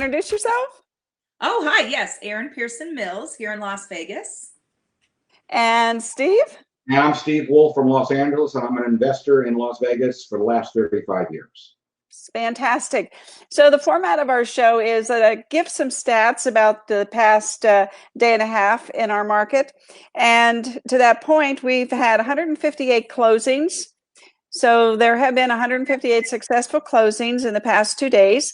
introduce yourself? Oh, hi. Yes, Erin Pierson Mills here in Las Vegas. And Steve? And I'm Steve Wolfe from Los Angeles, and I'm an investor in Las Vegas for the last 35 years. Fantastic. So the format of our show is give some stats about the past day and a half in our market. And to that point, we've had 158 closings. So there have been 158 successful closings in the past 2 days.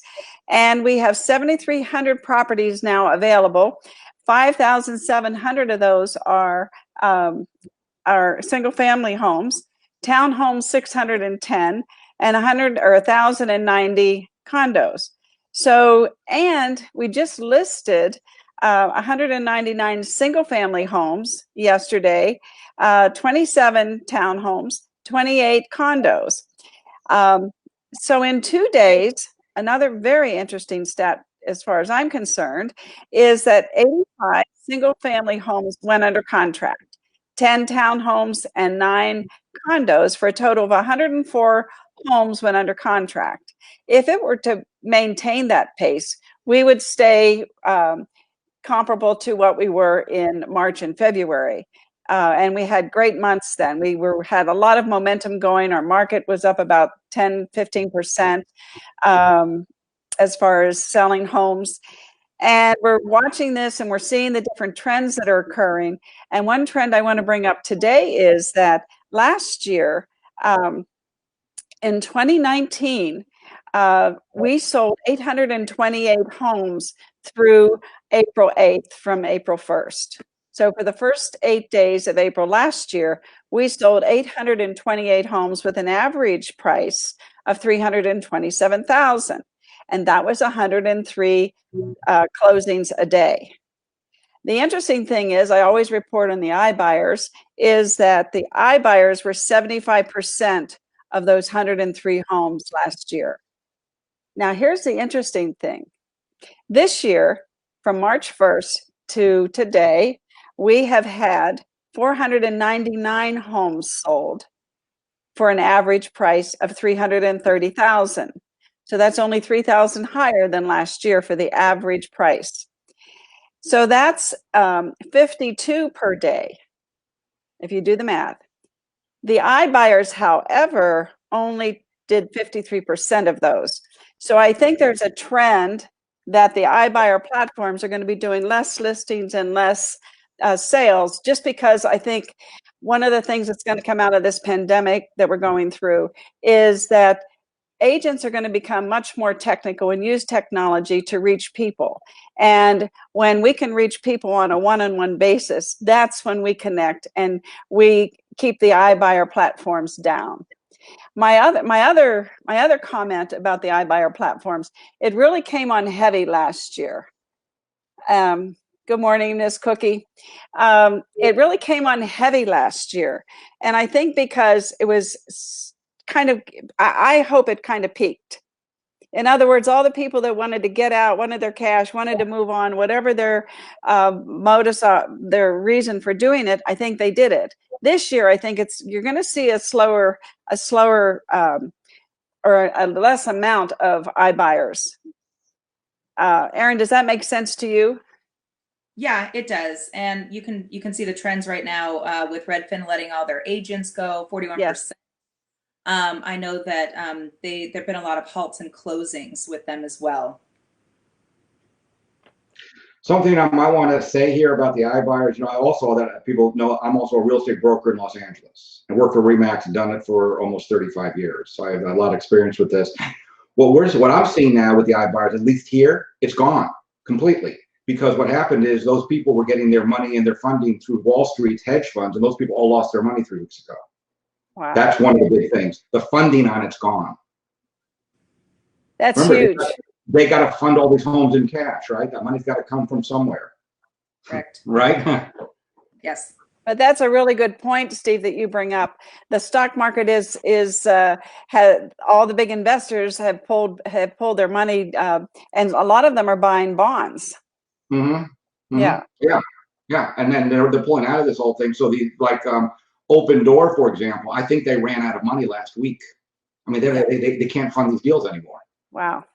And we have 7,300 properties now available. 5,700 of those are single family homes, townhomes 610, and 1,090 condos. So, and we just listed 199 single family homes yesterday, 27 townhomes, 28 condos. So in 2 days, another very interesting stat as far as I'm concerned is that 85 single family homes went under contract, 10 townhomes and 9 condos, for a total of 104 homes went under contract. If it were to maintain that pace, we would stay comparable to what we were in March and February. And we had great months then. We had a lot of momentum going. Our market was up about 10, 15% as far as selling homes. And we're watching this and we're seeing the different trends that are occurring. And one trend I want to bring up today is that last year, in 2019, we sold 828 homes through April 8th from April 1st. So for the first 8 days of April last year, we sold 828 homes with an average price of $327,000. And that was 103 closings a day. The interesting thing is, I always report on the iBuyers, is that the iBuyers were 75% of those 103 homes last year. Now, here's the interesting thing. This year, from March 1st to today, we have had 499 homes sold for an average price of $330,000. So that's only 3,000 higher than last year for the average price. So that's 52 per day, if you do the math. The iBuyers, however, only did 53% of those. So I think there's a trend that the iBuyer platforms are going to be doing less listings and less sales, just because I think one of the things that's going to come out of this pandemic that we're going through is that agents are going to become much more technical and use technology to reach people. And when we can reach people on a one-on-one basis, that's when we connect and we keep the iBuyer platforms down. My other comment about the iBuyer platforms, it really came on heavy last year. Good morning, Ms. Cookie. It really came on heavy last year. And I think because it was kind of, I hope it kind of peaked. In other words, all the people that wanted to get out, wanted their cash, wanted to move on, whatever their modus, their reason for doing it, I think they did it. This year, I think you're going to see a slower or a less amount of iBuyers. Erin, does that make sense to you? Yeah, it does. And you can see the trends right now with Redfin letting all their agents go, 41%. Yes. I know that there've been a lot of halts and closings with them as well. Something I might want to say here about the iBuyers, I also, that people know, I'm also a real estate broker in Los Angeles. I work for RE/MAX and done it for almost 35 years. So I have a lot of experience with this. What I'm seeing now with the iBuyers, at least here, it's gone completely. Because what happened is those people were getting their money and their funding through Wall Street's hedge funds, and those people all lost their money 3 weeks ago. Wow. That's one of the big things. The funding on it's gone. That's huge. They got to fund all these homes in cash, right? That money's got to come from somewhere. Correct. Right? Yes. But that's a really good point, Steve, that you bring up. The stock market has all the big investors have pulled their money, and a lot of them are buying bonds. Mm-hmm. Mm-hmm. Yeah. Yeah. And then they're pulling out of this whole thing. So Open Door, for example, I think they ran out of money last week. I mean, they can't fund these deals anymore. Wow.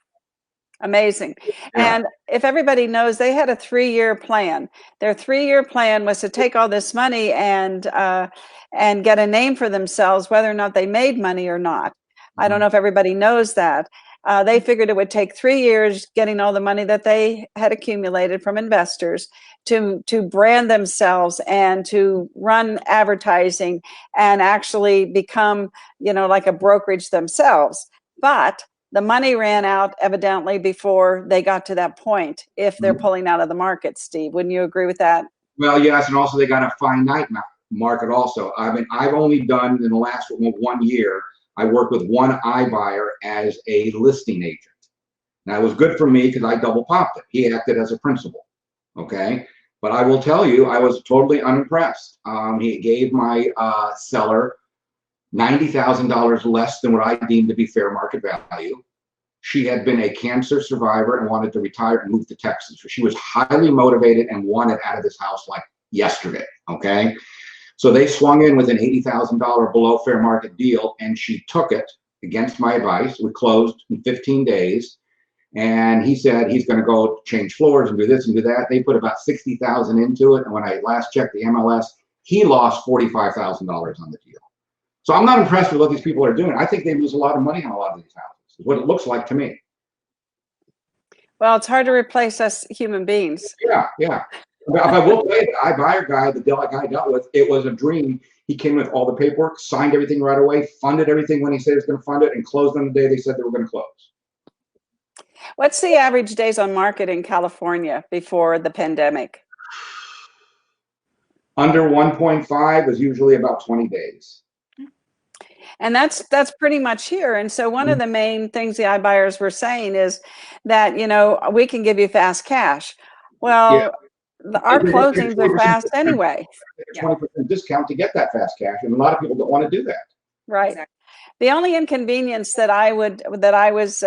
Amazing. Yeah. And if everybody knows, they had a 3-year plan. Their 3-year plan was to take all this money and get a name for themselves, whether or not they made money or not. I don't know if everybody knows that. They figured it would take 3 years getting all the money that they had accumulated from investors to brand themselves and to run advertising and actually become, like a brokerage themselves. But the money ran out evidently before they got to that point, if they're pulling out of the market. Steve, wouldn't you agree with that? Well, yes, and also they got a finite market also. I mean, I've only done in the last 1 year, I worked with one iBuyer as a listing agent. Now, it was good for me because I double popped it. He acted as a principal, okay? But I will tell you, I was totally unimpressed. He gave my seller $90,000 less than what I deemed to be fair market value. She had been a cancer survivor and wanted to retire and move to Texas. So she was highly motivated and wanted out of this house like yesterday, okay? So they swung in with an $80,000 below fair market deal, and she took it against my advice. We closed in 15 days, and he said he's going to go change floors and do this and do that. They put about $60,000 into it, and when I last checked the MLS, he lost $45,000 on the deal. So I'm not impressed with what these people are doing. I think they lose a lot of money on a lot of these houses, is what it looks like to me. Well, it's hard to replace us human beings. Yeah, yeah. But I will tell you, the iBuyer guy, the guy I dealt with, it was a dream. He came with all the paperwork, signed everything right away, funded everything when he said he was going to fund it, and closed on the day they said they were going to close. What's the average days on market in California before the pandemic? Under 1.5 is usually about 20 days. And that's pretty much here. And so one of the main things the iBuyers were saying is that, we can give you fast cash. Well, our closings are fast anyway. 20% discount to get that fast cash, and a lot of people don't want to do that. Right. Exactly. The only inconvenience that I was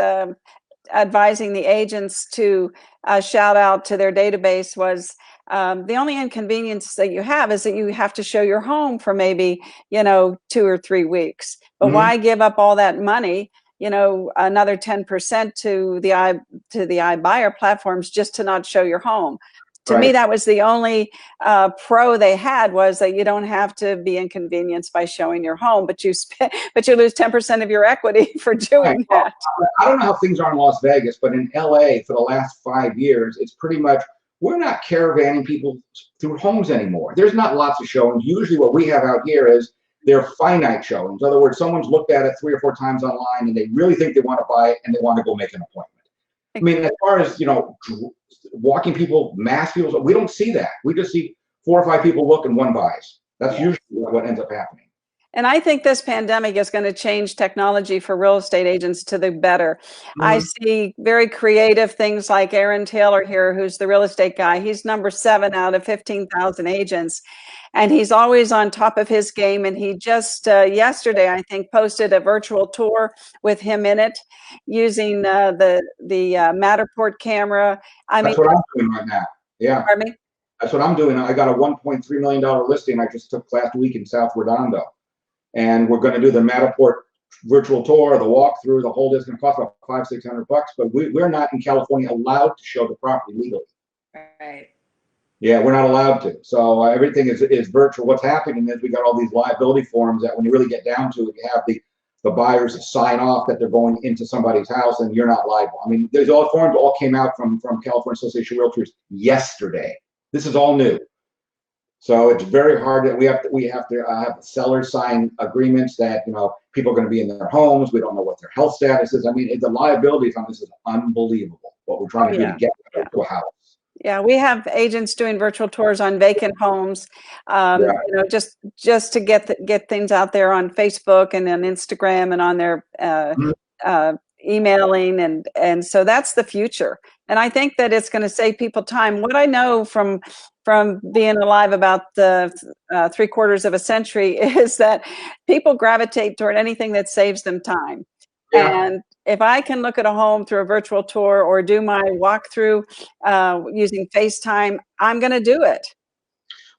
advising the agents to shout out to their database was the only inconvenience that you have is that you have to show your home for maybe 2 or 3 weeks. But why give up all that money, another 10% to the iBuyer platforms just to not show your home? To me, that was the only pro they had, was that you don't have to be inconvenienced by showing your home, but you lose 10% of your equity for doing that. I don't know how things are in Las Vegas, but in LA for the last 5 years, it's pretty much, we're not caravanning people through homes anymore. There's not lots of showings. Usually what we have out here is they're finite showings. In other words, someone's looked at it 3 or 4 times online and they really think they want to buy it and they want to go make an appointment. I mean, as far as, walking people, mass people, we don't see that. We just see 4 or 5 people look and one buys. That's usually what ends up happening. And I think this pandemic is going to change technology for real estate agents to the better. I see very creative things like Aaron Taylor here, who's the real estate guy. He's number 7 out of 15,000 agents. And he's always on top of his game. And he just yesterday, I think, posted a virtual tour with him in it, using the Matterport camera. That's what I'm doing right now. Yeah. Pardon me? That's what I'm doing. I got a $1.3 million listing I just took last week in South Redondo. And we're going to do the Matterport virtual tour, the walkthrough, the whole. It's going to cost about $500-600, but we're not in California allowed to show the property legally. Right. Yeah, we're not allowed to. So everything is virtual. What's happening is we got all these liability forms that when you really get down to it, you have the buyers sign off that they're going into somebody's house and you're not liable. I mean, there's all forms all came out from California Association of Realtors yesterday. This is all new. So it's very hard that we have to have sellers sign agreements that people are going to be in their homes. We don't know what their health status is. I mean, the liability on this is unbelievable. What we're trying to do to get to a house. Yeah, we have agents doing virtual tours on vacant homes, just to get things out there on Facebook and on Instagram and on their emailing, and so that's the future. And I think that it's going to save people time. What I know from being alive about the 3/4 of a century is that people gravitate toward anything that saves them time. Yeah. And if I can look at a home through a virtual tour or do my walkthrough using FaceTime, I'm going to do it.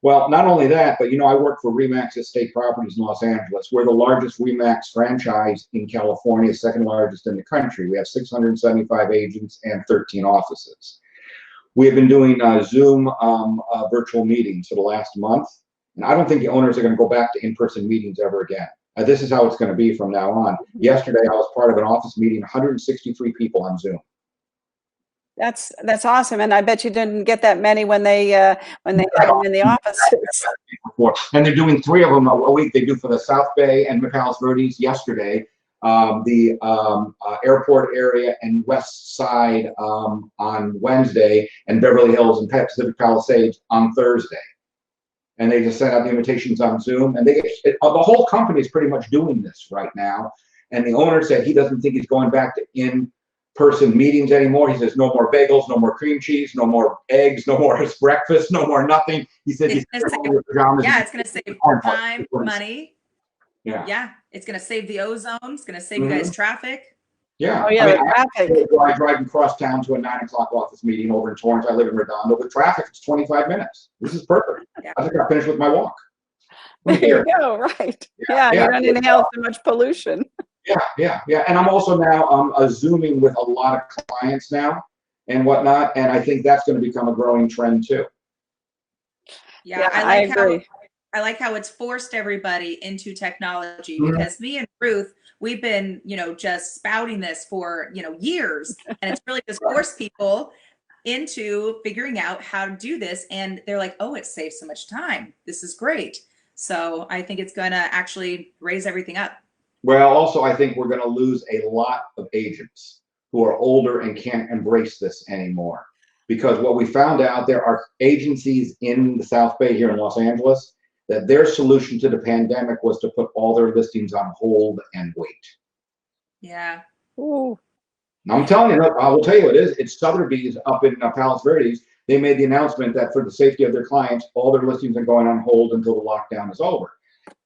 Well, not only that, but I work for Remax Estate Properties in Los Angeles. We're the largest Remax franchise in California, second largest in the country. We have 675 agents and 13 offices. We have been doing Zoom virtual meetings for the last month, and I don't think the owners are going to go back to in-person meetings ever again. This is how it's going to be from now on. Yesterday, I was part of an office meeting, 163 people on Zoom. That's awesome, and I bet you didn't get that many when they had them in the offices. And they're doing 3 of them a week. They do for the South Bay and Palos Verdes yesterday, the airport area and West Side on Wednesday, and Beverly Hills and Pacific Palisades on Thursday. And they just sent out the invitations on Zoom, and the whole company is pretty much doing this right now. And the owner said he doesn't think he's going back to in-person meetings anymore. He says no more bagels, no more cream cheese, no more eggs, no more breakfast, no more nothing. He said it's going to save time, money. Yeah, it's going to save the ozone. It's going to save you guys traffic. Yeah. Oh, yeah, traffic. I drive across town to a 9 o'clock office meeting over in Torrance. I live in Redondo. With traffic, it's 25 minutes. This is perfect. Yeah. I just got finished with my walk. There you go, right. Yeah, you don't inhale so much pollution. Yeah. And I'm also now Zooming with a lot of clients now and whatnot, and I think that's going to become a growing trend too. Yeah, I agree. I like how it's forced everybody into technology, because me and Ruth, we've been, just spouting this for, years, and it's really just forced people into figuring out how to do this. And they're like, oh, it saves so much time. This is great. So I think it's going to actually raise everything up. Well, also, I think we're going to lose a lot of agents who are older and can't embrace this anymore. Because what we found out, there are agencies in the South Bay here in Los Angeles that their solution to the pandemic was to put all their listings on hold and wait. Yeah. Ooh. I'm telling you, I will tell you what it is. It's Sotheby's up in Palos Verdes. They made the announcement that for the safety of their clients, all their listings are going on hold until the lockdown is over.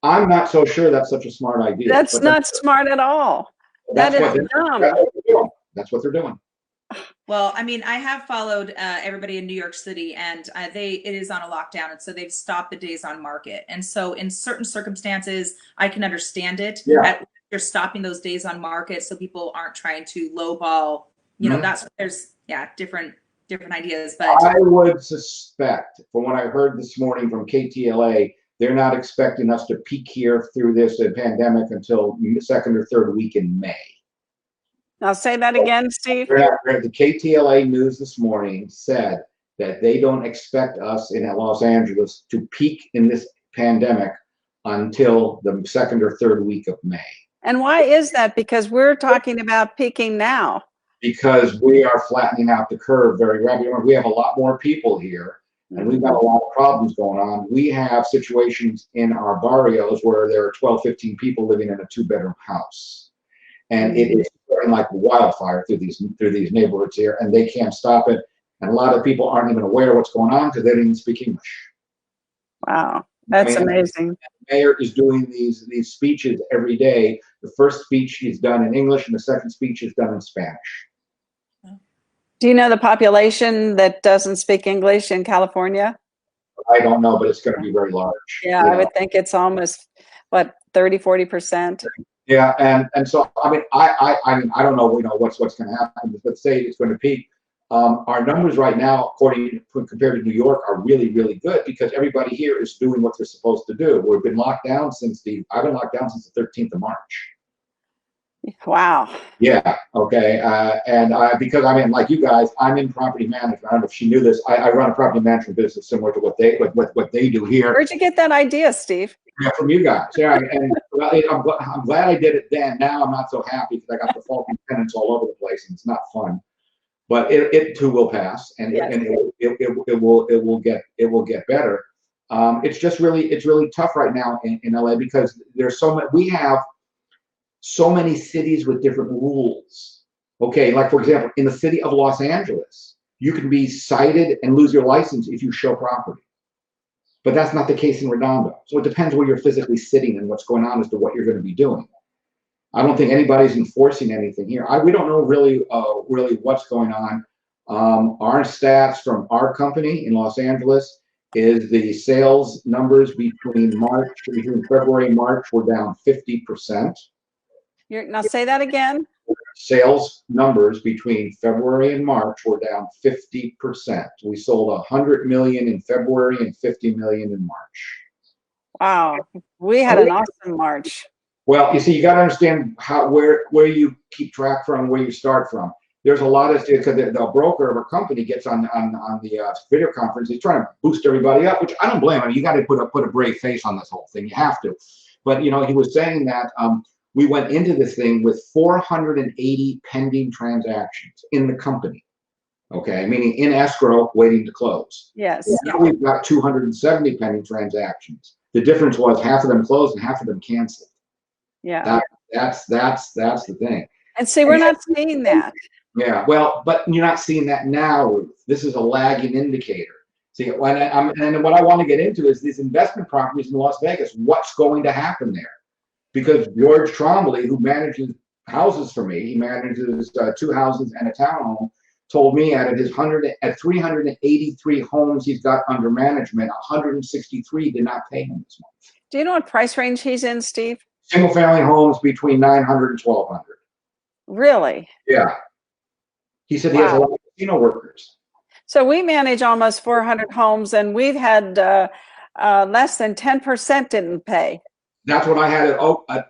I'm not so sure that's such a smart idea. That's not smart at all. That is dumb. That's what they're doing. Well, I mean, I have followed everybody in New York City, and it is on a lockdown, and so they've stopped the days on market. And so in certain circumstances, I can understand it. Yeah. You're stopping those days on market so people aren't trying to lowball. There's different ideas. But I would suspect, from what I heard this morning from KTLA, they're not expecting us to peak here through this pandemic until second or third week in May. Now say that again, Steve. The KTLA news this morning said that they don't expect us in Los Angeles to peak in this pandemic until the second or third week of May. And why is that? Because we're talking about peaking now. Because we are flattening out the curve very rapidly. We have a lot more people here, and we've got a lot of problems going on. We have situations in our barrios where there are 12, 15 people living in a 2-bedroom house. And it is spreading like wildfire through these neighborhoods here, and they can't stop it. And a lot of people aren't even aware of what's going on because they don't even speak English. Wow, that's amazing. The mayor is doing these speeches every day. The first speech is done in English, and the second speech is done in Spanish. Do you know the population that doesn't speak English in California? I don't know, but it's going to be very large. Yeah, I would think it's almost, what, 30, 40%? Yeah, and so I mean I don't know what's going to happen. Let's say it's going to peak. Our numbers right now, compared to New York, are really, really good because everybody here is doing what they're supposed to do. I've been locked down since the 13th of March. Wow. Yeah. Okay. Because I mean, like you guys, I'm in property management. I don't know if she knew this. I run a property management business similar to what they do here. Where'd you get that idea, Steve? Yeah, from you guys. Yeah, and I'm glad I did it then. Now I'm not so happy because I got defaulting tenants all over the place, and it's not fun. But it too will pass, and it will get better. It's really tough right now in LA because there's we have so many cities with different rules. Okay, like for example, in the city of Los Angeles, you can be cited and lose your license if you show property. But that's not the case in Redondo. So it depends where you're physically sitting and what's going on as to what you're going to be doing. I don't think anybody's enforcing anything here. We don't know really what's going on. Our stats from our company in Los Angeles is the sales numbers between February and March were down 50%. Now say that again. Sales numbers between February and March were down 50%. We sold 100 million in February and 50 million in March. Wow, we had an awesome March. Well, you see, you got to understand where you keep track from, where you start from. There's a lot of, because the broker of a company gets on the video conference, he's trying to boost everybody up, which I don't blame him. You got to put a brave face on this whole thing. You have to. But, you know, he was saying that we went into this thing with 480 pending transactions in the company. Okay, meaning in escrow, waiting to close. Yes. Now we've got 270 pending transactions. The difference was half of them closed and half of them canceled. Yeah. That's the thing. And see, we're not seeing that. Yeah, well, but you're not seeing that now, Ruth. This is a lagging indicator. See, and what I want to get into is these investment properties in Las Vegas. What's going to happen there? Because George Trombley, who manages houses for me, he manages 2 houses and a townhome, told me out of his 383 homes he's got under management, 163 did not pay him this month. Do you know what price range he's in, Steve? Single family homes between 900 and 1200. Really? Yeah. He said he has a lot of casino workers. So we manage almost 400 homes, and we've had less than 10% didn't pay. That's what I had at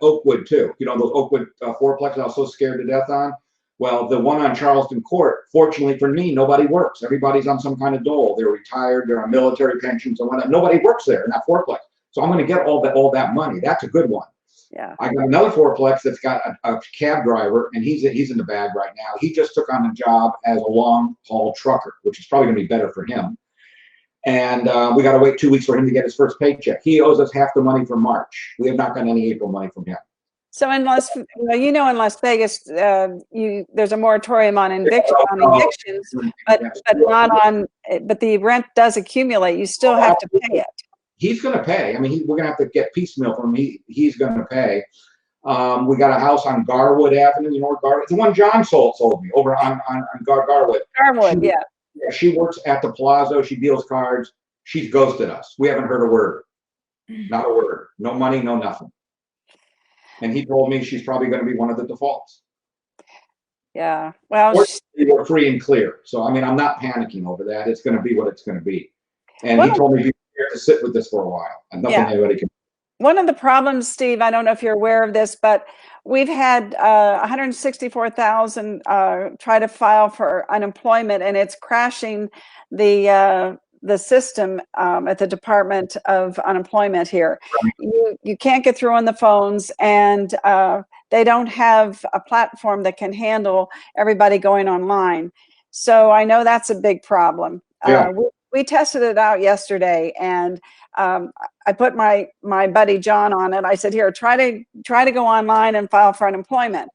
Oakwood too. You know, those Oakwood fourplexes I was so scared to death on. Well, the one on Charleston Court, fortunately for me, nobody works. Everybody's on some kind of dole. They're retired. They're on military pensions and whatnot. Nobody works there in that fourplex. So I'm going to get all that money. That's a good one. Yeah. I got another fourplex that's got a cab driver, and he's in the bag right now. He just took on a job as a long haul trucker, which is probably going to be better for him. And we got to wait 2 weeks for him to get his first paycheck. He owes us half the money for March. We have not gotten any April money from him. So in Las Vegas, there's a moratorium on evictions, but the rent does accumulate. You still have to pay it. He's going to pay. I mean, we're going to have to get piecemeal from him. He's going to pay. We got a house on Garwood Avenue. You know where Garwood? The one John sold me over on Garwood. Garwood, yeah. She works at the Palazzo. She deals cards. She's ghosted us. We haven't heard a word. Not a word. No money, no nothing. And he told me she's probably going to be one of the defaults. Yeah. Well, we're free and clear. So, I mean, I'm not panicking over that. It's going to be what it's going to be. And he told me be prepared to sit with this for a while. And nothing anybody can. One of the problems, Steve, I don't know if you're aware of this, but we've had 164,000 try to file for unemployment, and it's crashing the system at the Department of Unemployment here. You can't get through on the phones, and they don't have a platform that can handle everybody going online. So I know that's a big problem. Yeah. We tested it out yesterday, and I put my buddy John on it. I said, "Here, try to go online and file for unemployment."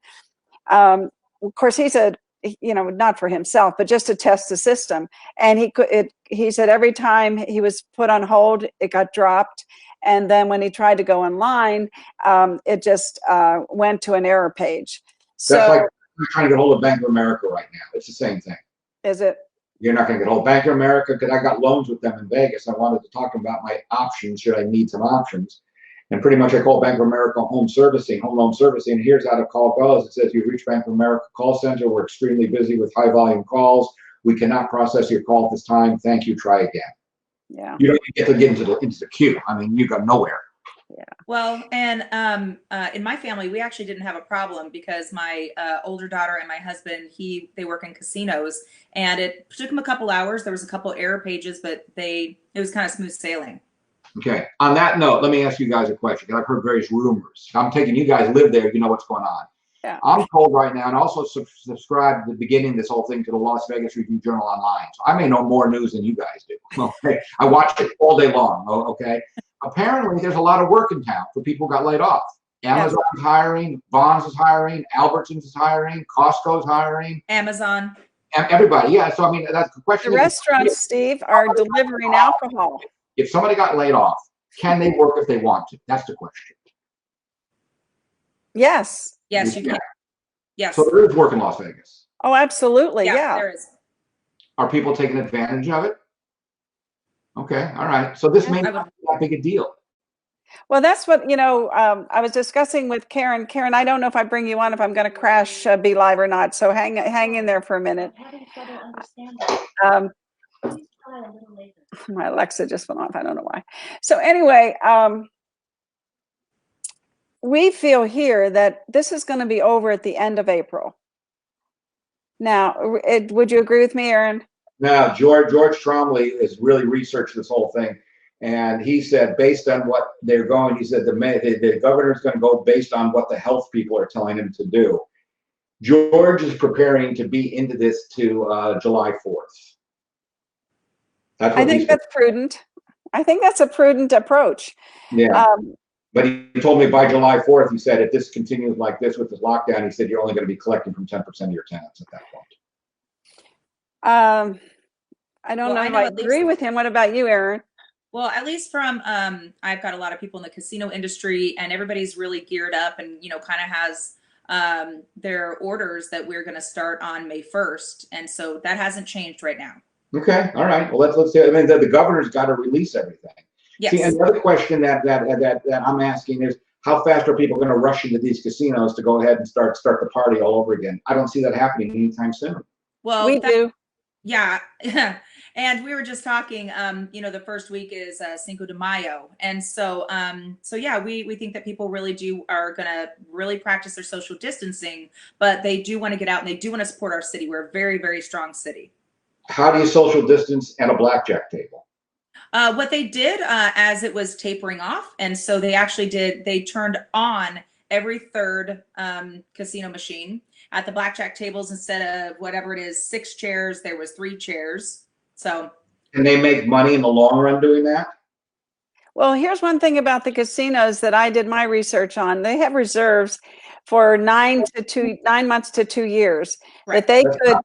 Of course, he said, not for himself, but just to test the system. And he said every time he was put on hold, it got dropped. And then when he tried to go online, it just went to an error page. So that's like trying to get hold of Bank of America right now. It's the same thing. Is it? You're not going to get hold of Bank of America because I got loans with them in Vegas. I wanted to talk about my options, should I need some options. And pretty much I called Bank of America home loan servicing. And here's how the call goes. It says, "You've reached Bank of America call center. We're extremely busy with high volume calls. We cannot process your call at this time. Thank you. Try again." Yeah. You don't get to get into the queue. I mean, you go nowhere. Yeah. Well, and in my family, we actually didn't have a problem because my older daughter and my husband, they work in casinos, and it took them a couple hours. There was a couple error pages, but it was kind of smooth sailing. Okay. On that note, let me ask you guys a question. I've heard various rumors. I'm taking you guys live there. You know what's going on. Yeah. I'm told right now, and also subscribe to the beginning of this whole thing to the Las Vegas Review Journal online. So I may know more news than you guys do. Okay. I watch it all day long. Okay. Apparently, there's a lot of work in town for people who got laid off. Amazon's hiring, Vons is hiring, Albertsons is hiring, Costco's hiring. Amazon. Everybody, yeah. So I mean, that's the question. The restaurants, Steve, are delivering alcohol. If somebody got laid off, can they work if they want to? That's the question. Yes. Yes, you can. Yes. So there is work in Las Vegas. Oh, absolutely. Yeah. There is. Are people taking advantage of it? Okay, all right. So this may not be that big a deal. Well, that's what, I was discussing with Karen. Karen, I don't know if I bring you on, if I'm going to crash Be Live or not. So hang in there for a minute. My Alexa just went off. I don't know why. So anyway, we feel here that this is going to be over at the end of April. Now, would you agree with me, Erin? Now, George Trombley has really researched this whole thing. And he said, based on what they're going, he said the governor's going to go based on what the health people are telling him to do. George is preparing to be into this to July 4th. I think that's prudent. I think that's a prudent approach. Yeah. But he told me by July 4th, he said, if this continues like this with this lockdown, he said, you're only going to be collecting from 10% of your tenants at that point. I don't know if I agree with him. What about you, Erin? Well, at least from, I've got a lot of people in the casino industry, and everybody's really geared up and, kind of has their orders that we're going to start on May 1st. And so that hasn't changed right now. Okay. All right. Well, let's see. I mean, the governor's got to release everything. Yes. See, another question that I'm asking is, how fast are people going to rush into these casinos to go ahead and start the party all over again? I don't see that happening anytime soon. Well, we do. Yeah. And we were just talking, the first week is Cinco de Mayo. And so yeah, we think that people really are going to really practice their social distancing, but they do want to get out and they do want to support our city. We're a very, very strong city. How do you social distance at a blackjack table? What they did as it was tapering off. And so they turned on every third casino machine. At the blackjack tables, instead of whatever it is, 6 chairs, there was 3 chairs. So. Can they make money in the long run doing that? Well, here's one thing about the casinos that I did my research on. They have reserves for 9 months to 2 years. Right. That they could.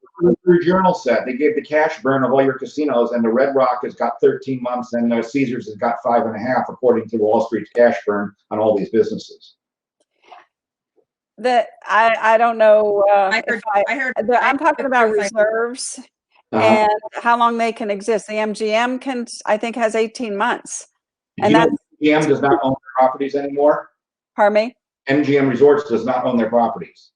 Your journal said they gave the cash burn of all your casinos, and the Red Rock has got 13 months, and Caesars has got 5.5, according to Wall Street's cash burn on all these businesses. That I don't know. I'm talking about reserves and how long they can exist. The MGM I think has 18 months. And that MGM does not own their properties anymore. Pardon me? MGM Resorts does not own their properties.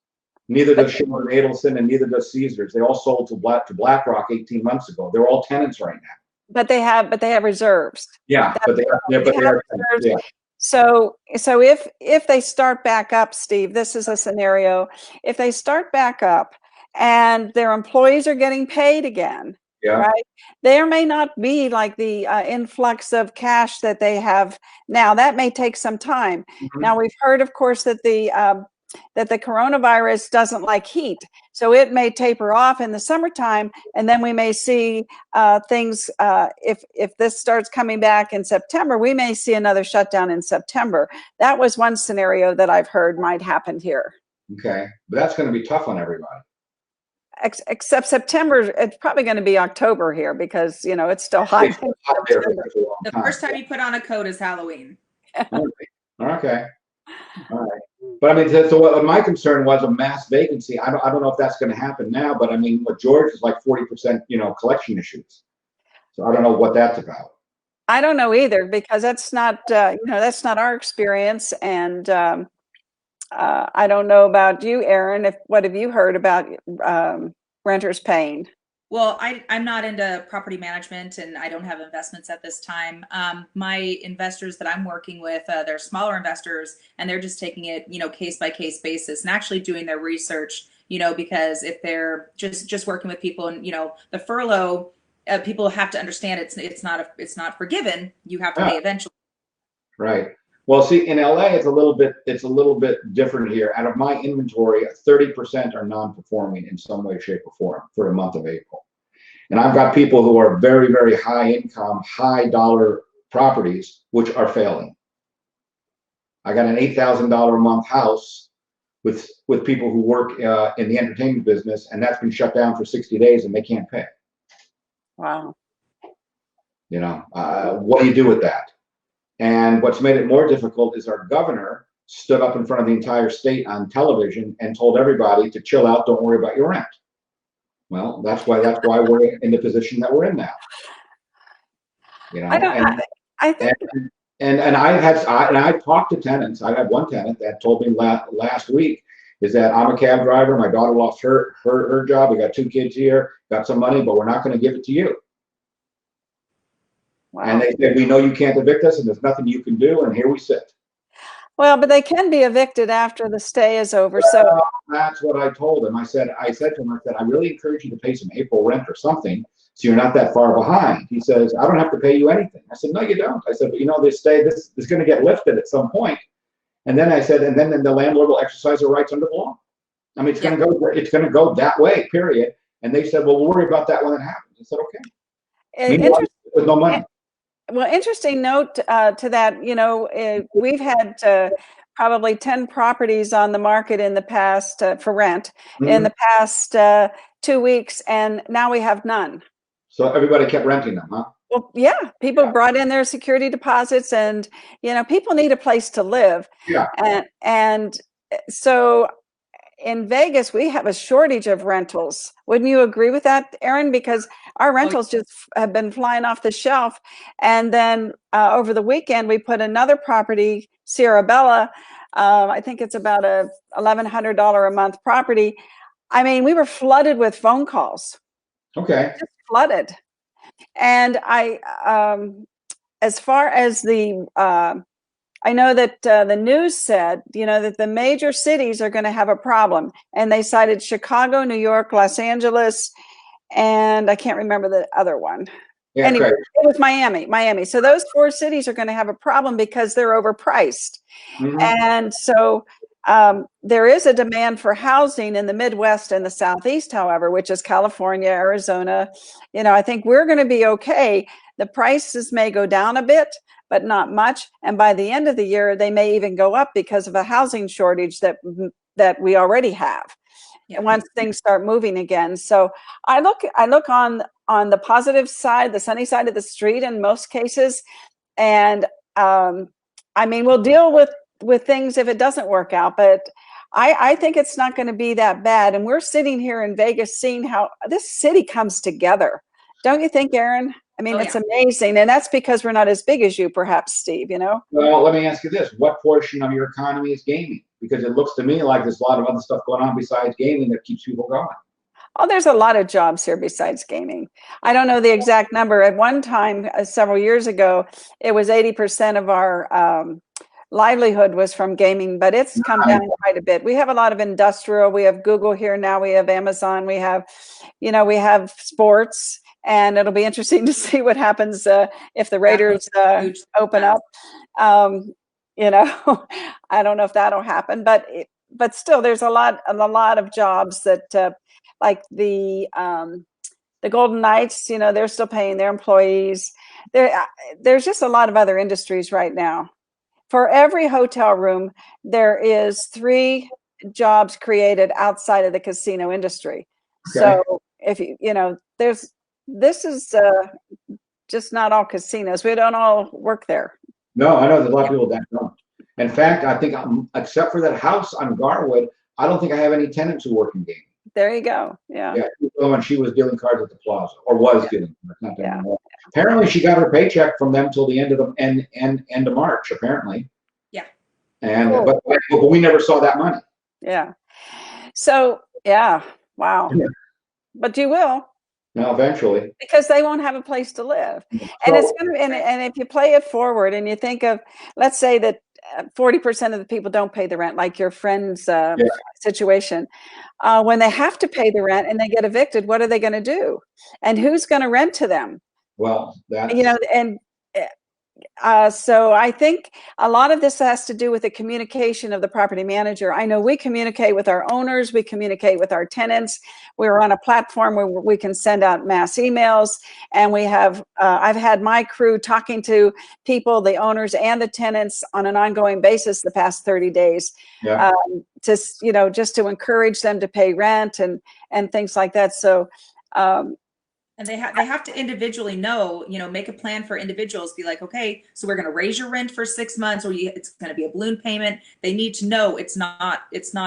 Neither does Schindler Adelson, and neither does Caesars. They all sold to BlackRock 18 months ago. They're all tenants right now. But they have reserves. Yeah, but they have reserves. Yeah. So if they start back up, Steve, this is a scenario. If they start back up and their employees are getting paid again, right? There may not be like the influx of cash that they have now. That may take some time. Mm-hmm. Now we've heard, of course, that the coronavirus doesn't like heat, so it may taper off in the summertime, and then we may see things. If this starts coming back in September, we may see another shutdown in September. That was one scenario that I've heard might happen here. Okay, but that's going to be tough on everybody. Except September, it's probably going to be October here because it's still hot. The first time you put on a coat is Halloween. Okay. All right. But I mean, so what my concern was a mass vacancy. I don't know if that's going to happen now, but I mean, what George is like 40%, collection issues. So I don't know what that's about. I don't know either, because that's not, that's not our experience. And I don't know about you, Erin. What have you heard about renters paying? Well, I'm not into property management, and I don't have investments at this time. My investors that I'm working with, they're smaller investors, and they're just taking it, case by case basis, and actually doing their research, because if they're just working with people, and the furlough, people have to understand it's not forgiven. You have to pay eventually. Right. Well, see, in LA, it's a little bit different here. Out of my inventory, 30% are non-performing in some way, shape, or form for the month of April. And I've got people who are very, very high income, high dollar properties, which are failing. I got an $8,000 a month house with people who work in the entertainment business, and that's been shut down for 60 days, and they can't pay. Wow. What do you do with that? And what's made it more difficult is our governor stood up in front of the entire state on television and told everybody to chill out, don't worry about your rent. Well, that's why we're in the position that we're in now. you know. I don't. I think. And I've talked to tenants. I had one tenant that told me last week is that I'm a cab driver. My daughter lost her job. We got 2 kids here, got some money, but we're not going to give it to you. Wow. And they said, we know you can't evict us, and there's nothing you can do. And here we sit. Well, but they can be evicted after the stay is over. Well, so that's what I told him. I said to him, I really encourage you to pay some April rent or something, so you're not that far behind. He says, I don't have to pay you anything. I said, no, you don't. I said, but you know, this is going to get lifted at some point. And then I said, and then the landlord will exercise their rights under the law. I mean, it's going to go that way, period. And they said, well, we'll worry about that when it happens. I said, okay. Meanwhile, with no money. Well, interesting note to that, you know, we've had probably 10 properties on the market in the past for rent in the past 2 weeks, and now we have none. So everybody kept renting them, huh? Well, yeah, people brought in their security deposits, and, you know, people need a place to live. Yeah. And so in Vegas, we have a shortage of rentals. Wouldn't you agree with that, Erin? Because our rentals just have been flying off the shelf. And then over the weekend, we put another property, Sierra Bella. I think it's about a $1,100 a month property. I mean, we were flooded with phone calls. Okay. Just flooded. And as far as I know that the news said, you know, that the major cities are going to have a problem, and they cited Chicago, New York, Los Angeles, and I can't remember the other one. Yeah, anyway, it was Miami. So those 4 cities are going to have a problem because they're overpriced. And so there is a demand for housing in the Midwest and the Southeast, however, which is California, Arizona. You know, I think we're going to be okay. The prices may go down a bit, but not much. And by the end of the year, they may even go up because of a housing shortage that we already have. Yeah. Once things start moving again. So I look on the positive side, the sunny side of the street in most cases. And I mean, we'll deal with things if it doesn't work out, but I think it's not going to be that bad. And we're sitting here in Vegas seeing how this city comes together. Don't you think, Erin? I mean, it's amazing. And that's because we're not as big as you, perhaps, Steve, you know? Well, let me ask you this. What portion of your economy is gaming? Because it looks to me like there's a lot of other stuff going on besides gaming that keeps people going. Oh, there's a lot of jobs here besides gaming. I don't know the exact number. At one time, several years ago, it was 80% of our livelihood was from gaming, but it's come down quite a bit. We have a lot of industrial. We have Google here now. We have Amazon. We have, you know, we have sports. And it'll be interesting to see what happens if the Raiders open up. You know, I don't know if that'll happen, but still, there's a lot of jobs that, like the Golden Knights. You know, they're still paying their employees. There's just a lot of other industries right now. For every hotel room, there is 3 jobs created outside of the casino industry. Okay. So if you know, this is just not all casinos. We don't all work there. No, I know there's a lot of people that don't. In fact, I think except for that house on Garwood, I don't think I have any tenants who work in gaming. There you go. Yeah. Yeah. When she was dealing cards at the Plaza, or was dealing cards. Yeah. Apparently, she got her paycheck from them till the end of March. Apparently. Yeah. And cool. but we never saw that money. Yeah. So yeah. Wow. Yeah. But you will. No, eventually. Because they won't have a place to live. So, and it's going to, and if you play it forward and you think of, let's say that 40% of the people don't pay the rent, like your friend's situation. When they have to pay the rent and they get evicted, what are they going to do? And who's going to rent to them? Well, that's... You know, and so I think a lot of this has to do with the communication of the property manager. I know we communicate with our owners, we communicate with our tenants. We're on a platform where we can send out mass emails, and we have, I've had my crew talking to people, the owners and the tenants on an ongoing basis the past 30 days, just, you know, just to encourage them to pay rent and things like that. So, and they have to individually know, you know, make a plan for individuals, be like, okay, so we're going to raise your rent for 6 months, or it's going to be a balloon payment. They need to know it's not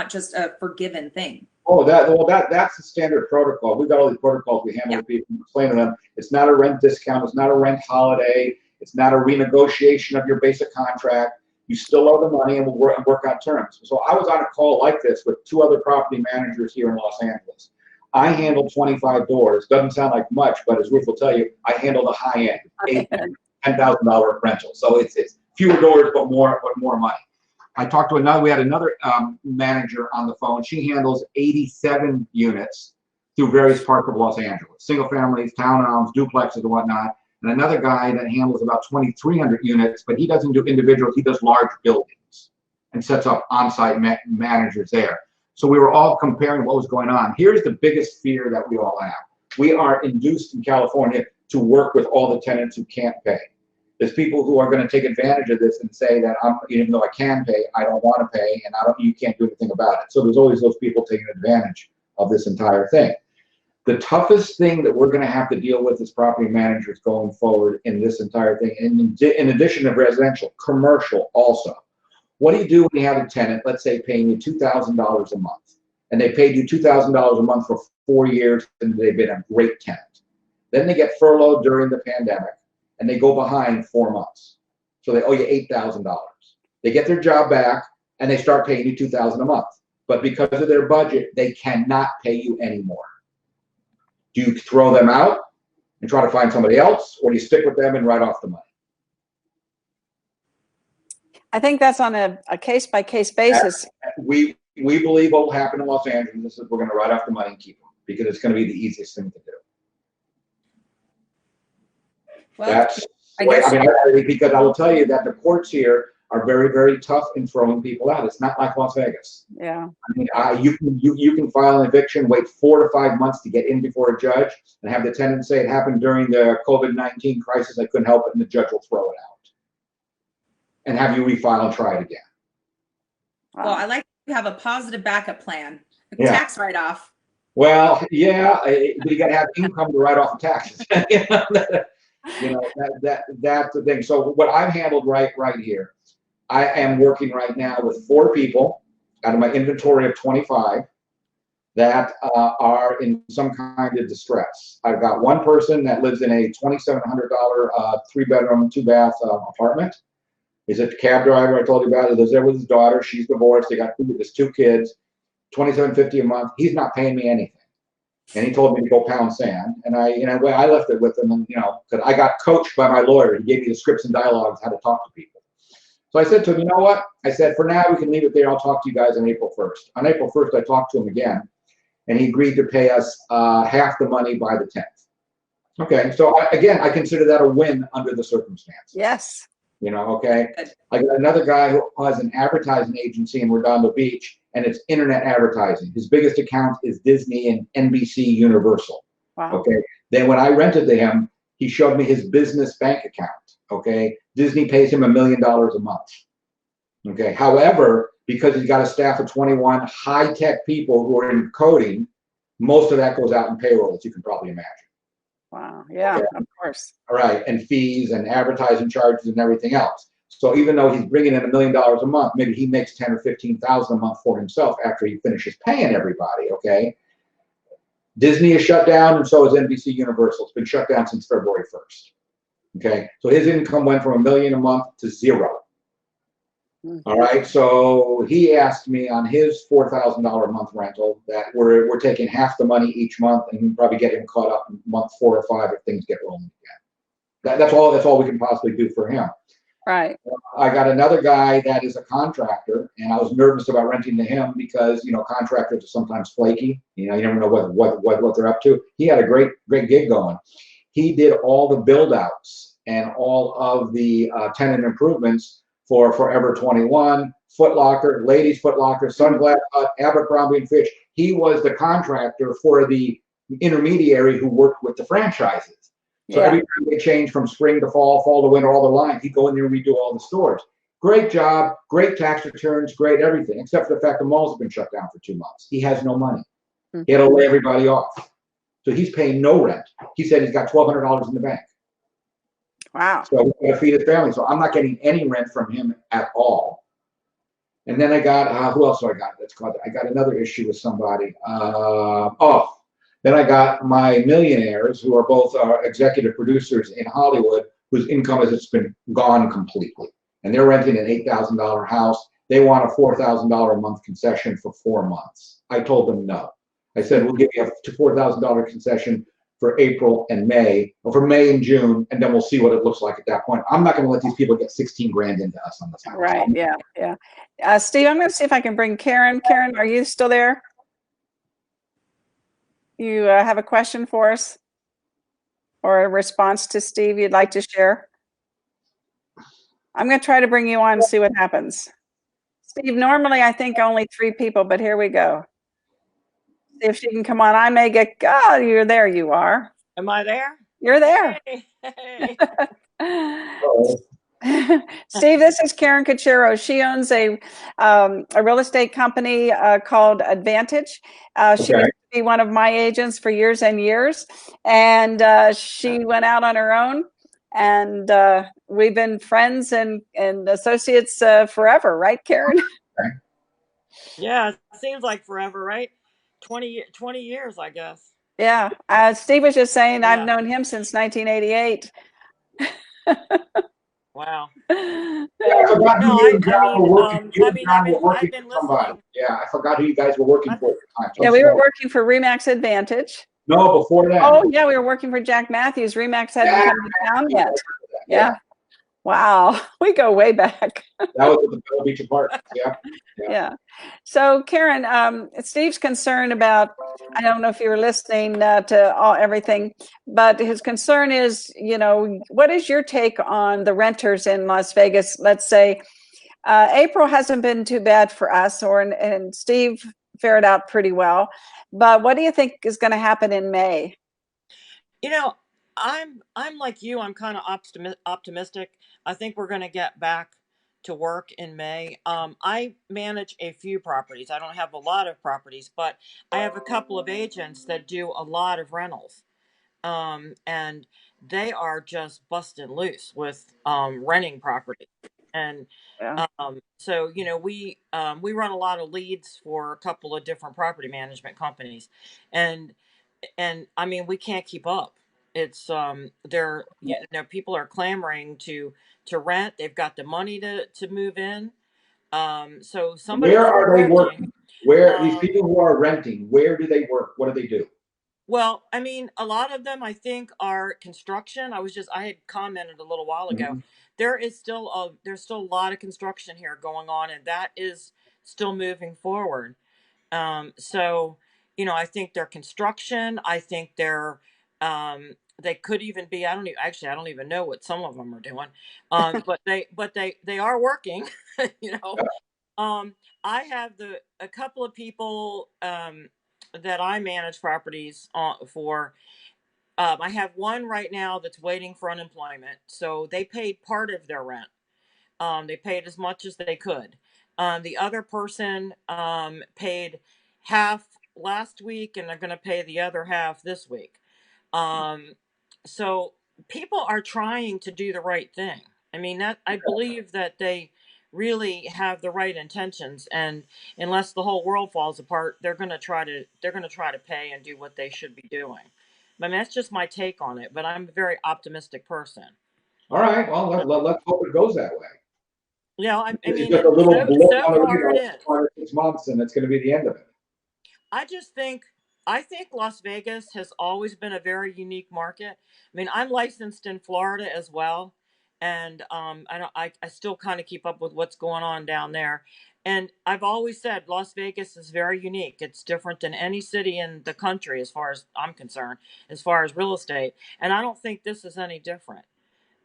just a forgiven thing. Oh, that's the standard protocol. We've got all these protocols we handle with people, explain to them. It's not a rent discount. It's not a rent holiday. It's not a renegotiation of your basic contract. You still owe the money, and we'll work out terms. So I was on a call like this with 2 other property managers here in Los Angeles. I handled 25 doors. Doesn't sound like much, but as Ruth will tell you, I handled a high end, $10,000 rental. So it's fewer doors, but more money. I talked to we had another manager on the phone. She handles 87 units through various parts of Los Angeles, single families, townhomes, duplexes, and whatnot. And another guy that handles about 2,300 units, but he doesn't do individuals, he does large buildings and sets up on-site managers there. So we were all comparing what was going on. Here's the biggest fear that we all have. We are induced in California to work with all the tenants who can't pay. There's people who are going to take advantage of this and say that even though I can pay, I don't want to pay, and you can't do anything about it. So there's always those people taking advantage of this entire thing. The toughest thing that we're going to have to deal with as property managers going forward in this entire thing, in addition to residential, commercial also. What do you do when you have a tenant, let's say, paying you $2,000 a month, and they paid you $2,000 a month for 4 years, and they've been a great tenant. Then they get furloughed during the pandemic, and they go behind 4 months. So they owe you $8,000. They get their job back, and they start paying you $2,000 a month. But because of their budget, they cannot pay you anymore. Do you throw them out and try to find somebody else, or do you stick with them and write off the money? I think that's on a case-by-case basis. We believe what will happen in Los Angeles is we're going to write off the money and keep them, because it's going to be the easiest thing to do. Well, That's because I will tell you that the courts here are very, very tough in throwing people out. It's not like Las Vegas. Yeah. I mean, you can file an eviction, wait 4 to 5 months to get in before a judge, and have the tenant say it happened during the COVID-19 crisis. I couldn't help it, and the judge will throw it out and have you refile and try it again. Well, I like to have a positive backup plan. Tax write-off. Well, yeah, but you got to have income to write off the taxes. That's the thing. So what I've handled right here, I am working right now with 4 people out of my inventory of 25 that are in some kind of distress. I've got 1 person that lives in a $2,700 3-bedroom, 2-bath apartment. He's a cab driver. I told you about it. He lives there with his daughter. She's divorced. They got 2 kids, $2,750 a month. He's not paying me anything. And he told me to go pound sand, and I left it with him, and because I got coached by my lawyer. He gave me the scripts and dialogues how to talk to people. So I said to him, you know what? I said, for now we can leave it there. I'll talk to you guys on April 1st. On April 1st, I talked to him again, and he agreed to pay us half the money by the 10th. Okay, so I consider that a win under the circumstances. Yes. Okay. I got another guy who has an advertising agency in Redondo Beach, and it's internet advertising. His biggest account is Disney and NBC Universal. Wow. Okay. Then when I rented to him, he showed me his business bank account. Okay. Disney pays him $1 million a month. Okay. However, because he's got a staff of 21 high-tech people who are in coding, most of that goes out in payroll, as you can probably imagine. Wow. Yeah, Okay. of course. All right, and fees and advertising charges and everything else. So even though he's bringing in $1 million a month, maybe he makes $10,000 or $15,000 a month for himself after he finishes paying everybody. Okay. Disney is shut down, and so is NBC Universal. It's been shut down since February 1st. Okay, so his income went from $1 million a month to 0. Mm-hmm. All right, so he asked me on his $4,000 a month rental that we're taking half the money each month, and probably get him caught up in month 4 or 5 if things get rolling again. That's all we can possibly do for him. Right. I got another guy that is a contractor, and I was nervous about renting to him because contractors are sometimes flaky. You never know what they're up to. He had a great gig going. He did all the build outs and all of the tenant improvements for Forever 21, Foot Locker, Ladies Foot Locker, Sunglass Hut, Abercrombie and Fitch. He was the contractor for the intermediary who worked with the franchises. So every time they change from spring to fall, fall to winter, all the lines, he'd go in there and redo all the stores. Great job, great tax returns, great everything, except for the fact the malls have been shut down for 2 months. He has no money. Mm-hmm. He had to lay everybody off. So he's paying no rent. He said he's got $1,200 in the bank. Wow. So he's got to feed his family. So I'm not getting any rent from him at all. And then I got, who else do I got? That's called, I got another issue with somebody. Then I got my millionaires who are both executive producers in Hollywood, whose income has just been gone completely. And they're renting an $8,000 house. They want a $4,000 a month concession for 4 months. I told them no. I said, we'll give you a $4,000 concession for April and May, or for May and June, and then we'll see what it looks like at that point. I'm not going to let these people get 16 grand into us on this house. Right. Yeah. Yeah. Steve, I'm going to see if I can bring Karen. Karen, are you still there? You have a question for us or a response to Steve you'd like to share? I'm going to try to bring you on and see what happens. Steve, normally I think only 3 people, but here we go. See if she can come on. I may get, oh, you're there. You are. Am I there? You're there. Hey. Steve, this is Karen Cocchiaro. She owns a real estate company called Advantage. She used to be one of my agents for years and years, and she went out on her own, and we've been friends and associates forever, right, Karen? Yeah, it seems like forever, right? 20 years, I guess. Yeah. Steve was just saying I've known him since 1988. Wow. Yeah, I forgot who you and John were working. You and John were working for somebody. Yeah, I forgot who you guys were working for at the time. Yeah, we were working for Remax Advantage. No, before that. Oh, yeah, we were working for Jack Matthews. Remax hadn't come to town yet. Yeah. Wow, we go way back. That was at the Bell Beach apartment. Yeah. So, Karen, Steve's concern about, I don't know if you were listening to everything, but his concern is, what is your take on the renters in Las Vegas? Let's say April hasn't been too bad for us, and Steve fared out pretty well. But what do you think is going to happen in May? I'm like you. I'm kind of optimistic. I think we're going to get back to work in May. I manage a few properties. I don't have a lot of properties, but I have a couple of agents that do a lot of rentals. And they are just busting loose with renting property. And so, we run a lot of leads for a couple of different property management companies. And I mean, we can't keep up. It's people are clamoring to rent. They've got the money to move in. So somebody. Where are they working? Where these people who are renting? Where do they work? What do they do? Well, I mean, a lot of them I think are construction. I had commented a little while ago. There's still a lot of construction here going on, and that is still moving forward. So, I think they're construction. I think they could even be, I don't even know what some of them are doing. But they are working, I have a couple of people, that I manage properties for. I have one right now that's waiting for unemployment. So they paid part of their rent. They paid as much as they could. The other person paid half last week, and they're going to pay the other half this week. So people are trying to do the right thing. I mean, I believe that they really have the right intentions, and unless the whole world falls apart, they're going to try to pay and do what they should be doing. I mean, that's just my take on it, but I'm a very optimistic person. All right. Well, let's hope it goes that way. Yeah, I mean, just a little so far it is. 6 months, and it's going to be the end of it. I think Las Vegas has always been a very unique market. I mean, I'm licensed in Florida as well, and I still kind of keep up with what's going on down there. And I've always said Las Vegas is very unique. It's different than any city in the country, as far as I'm concerned, as far as real estate. And I don't think this is any different.